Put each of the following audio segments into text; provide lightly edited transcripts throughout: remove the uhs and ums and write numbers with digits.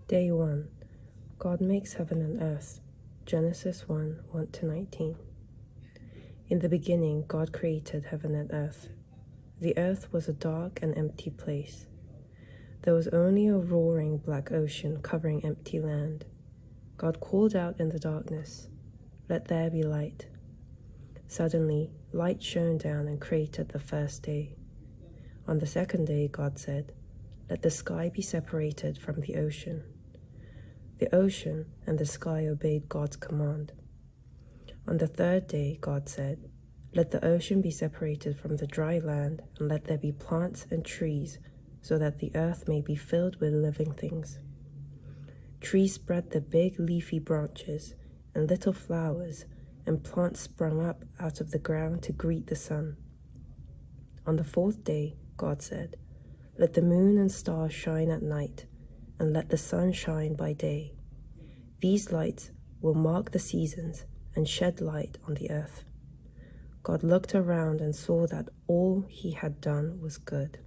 Day 1. God makes heaven and earth. Genesis 1, 1-19. In the beginning, God created heaven and earth. The earth was a dark and empty place. There was only a roaring black ocean covering empty land. God called out in the darkness, "Let there be light." Suddenly, light shone down and created the first day. On the second day, God said, "Let the sky be separated from the ocean." The ocean and the sky obeyed God's command. On the third day, God said, "Let the ocean be separated from the dry land, and let there be plants and trees, so that the earth may be filled with living things." Trees spread their big leafy branches, and little flowers and plants sprung up out of the ground to greet the sun. On the fourth day, God said, "Let the moon and stars shine at night, and let the sun shine by day. These lights will mark the seasons and shed light on the earth." God looked around and saw that all he had done was good.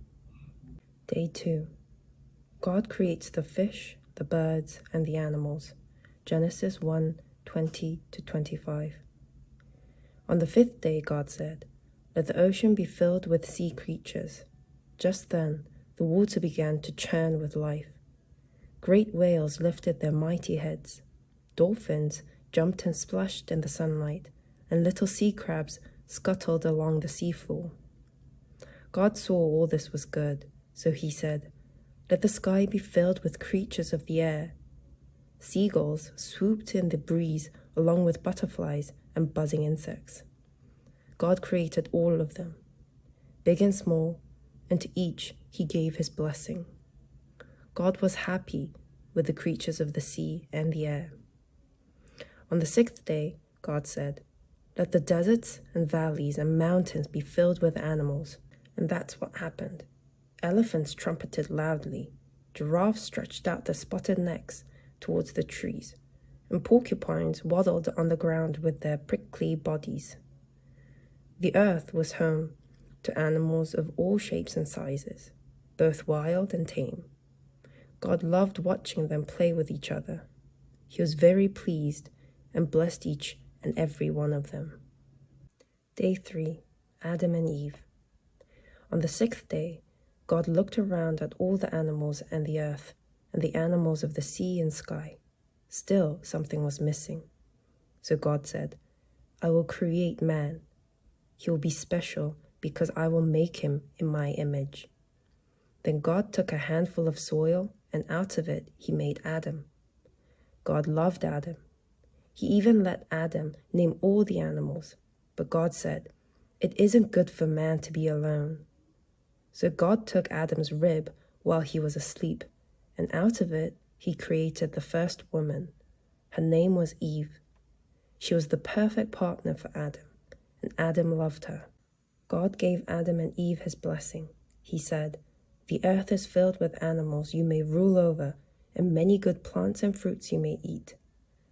Day 2. God creates the fish, the birds, and the animals. Genesis 1, 20-25. On the fifth day, God said, "Let the ocean be filled with sea creatures." Just then, the water began to churn with life. Great whales lifted their mighty heads. Dolphins jumped and splashed in the sunlight, and little sea crabs scuttled along the seafloor. God saw all this was good, so he said, "Let the sky be filled with creatures of the air." Seagulls swooped in the breeze along with butterflies and buzzing insects. God created all of them, big and small, and to each he gave his blessing. God was happy with the creatures of the sea and the air. On the sixth day, God said, "Let the deserts and valleys and mountains be filled with animals." And that's what happened. Elephants trumpeted loudly, giraffes stretched out their spotted necks towards the trees, and porcupines waddled on the ground with their prickly bodies. The earth was home to animals of all shapes and sizes, both wild and tame. God loved watching them play with each other. He was very pleased and blessed each and every one of them. Day 3. Adam and Eve. On the sixth day, God looked around at all the animals and the earth, and the animals of the sea and sky. Still, something was missing. So God said, "I will create man. He will be special because I will make him in my image." Then God took a handful of soil, and out of it he made Adam. God loved Adam. He even let Adam name all the animals, but God said, "It isn't good for man to be alone." So God took Adam's rib while he was asleep, and out of it he created the first woman. Her name was Eve. She was the perfect partner for Adam, and Adam loved her. God gave Adam and Eve his blessing. He said, "The earth is filled with animals you may rule over, and many good plants and fruits you may eat.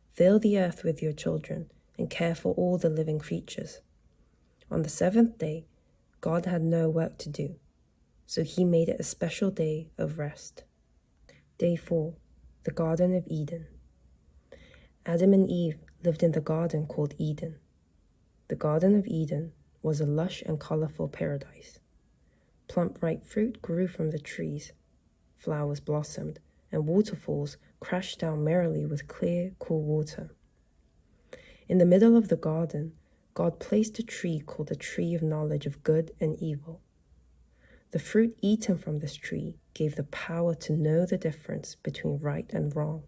Fill the earth with your children, and care for all the living creatures." On the seventh day, God had no work to do, so he made it a special day of rest. Day 4. The Garden of Eden. Adam and Eve lived in the garden called Eden. The Garden of Eden was a lush and colorful paradise. Plump ripe fruit grew from the trees, flowers blossomed, and waterfalls crashed down merrily with clear, cool water. In the middle of the garden, God placed a tree called the tree of knowledge of good and evil. The fruit eaten from this tree gave the power to know the difference between right and wrong.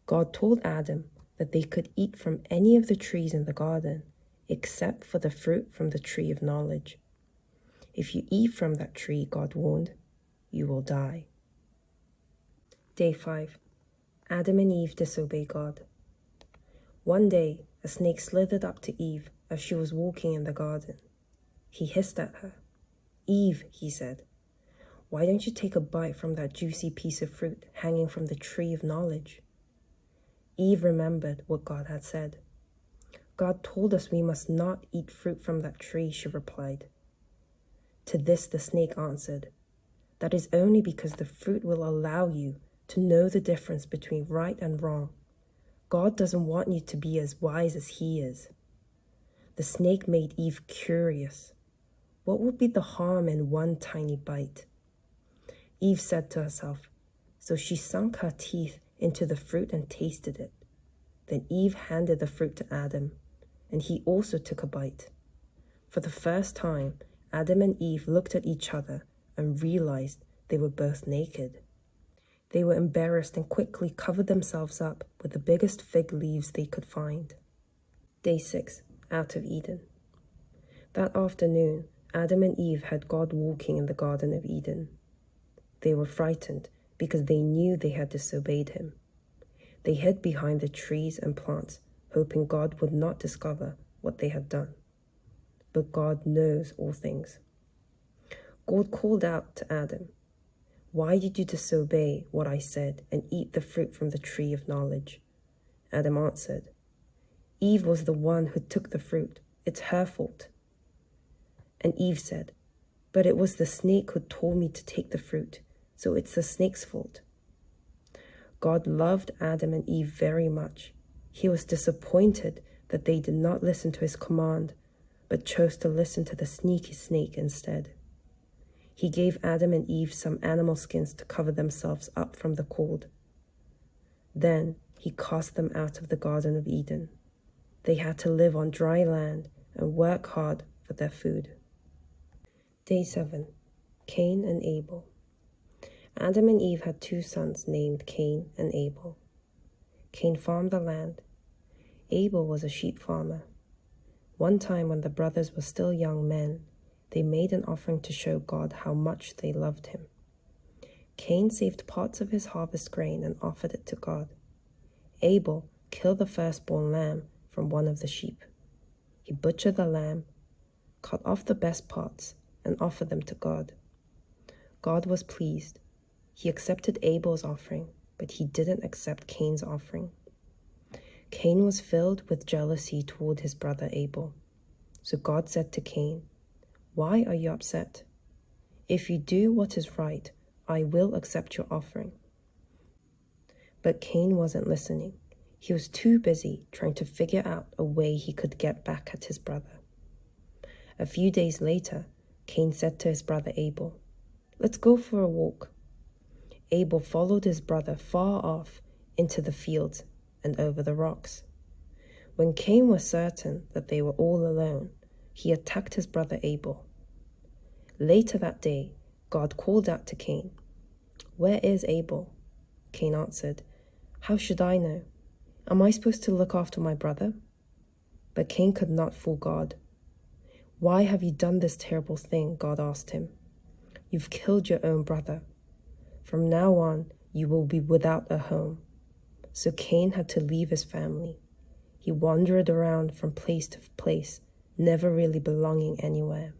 God told Adam that they could eat from any of the trees in the garden, except for the fruit from the tree of knowledge. If you eat from that tree, God warned, you will die. Day 5. Adam and Eve disobey God. One day, a snake slithered up to Eve as she was walking in the garden. He hissed at her. "Eve," he said, "why don't you take a bite from that juicy piece of fruit hanging from the tree of knowledge?" Eve remembered what God had said. "God told us we must not eat fruit from that tree," she replied. To this the snake answered, "That is only because the fruit will allow you to know the difference between right and wrong. God doesn't want you to be as wise as he is. The snake made Eve curious. What would be the harm in one tiny bite? Eve said to herself, so she sunk her teeth into the fruit and tasted it. Then Eve handed the fruit to Adam, and he also took a bite. For the first time, Adam and Eve looked at each other and realized they were both naked. They were embarrassed and quickly covered themselves up with the biggest fig leaves they could find. Day 6, out of Eden. That afternoon, Adam and Eve had God walking in the Garden of Eden. They were frightened because they knew they had disobeyed him. They hid behind the trees and plants, hoping God would not discover what they had done. But God knows all things. God called out to Adam, "Why did you disobey what I said and eat the fruit from the tree of knowledge?" Adam answered, "Eve was the one who took the fruit. It's her fault." And Eve said, "But it was the snake who told me to take the fruit, so it's the snake's fault." God loved Adam and Eve very much. He was disappointed that they did not listen to his command, but chose to listen to the sneaky snake instead. He gave Adam and Eve some animal skins to cover themselves up from the cold. Then he cast them out of the Garden of Eden. They had to live on dry land and work hard for their food. Day 7, Cain and Abel. Adam and Eve had 2 sons named Cain and Abel. Cain farmed the land. Abel was a sheep farmer. One time when the brothers were still young men, they made an offering to show God how much they loved him. Cain saved parts of his harvest grain and offered it to God. Abel killed the firstborn lamb from one of the sheep. He butchered the lamb, cut off the best parts, and offered them to God. God was pleased. He accepted Abel's offering, but he didn't accept Cain's offering. Cain was filled with jealousy toward his brother Abel. So God said to Cain, "Why are you upset? If you do what is right, I will accept your offering." But Cain wasn't listening. He was too busy trying to figure out a way he could get back at his brother. A few days later, Cain said to his brother Abel, "Let's go for a walk." Abel followed his brother far off into the fields and over the rocks. When Cain was certain that they were all alone, he attacked his brother Abel. Later that day, God called out to Cain, "Where is Abel?" Cain answered, "How should I know? Am I supposed to look after my brother?" But Cain could not fool God. "Why have you done this terrible thing?" God asked him. "You've killed your own brother. From now on, you will be without a home." So Cain had to leave his family. He wandered around from place to place, never really belonging anywhere.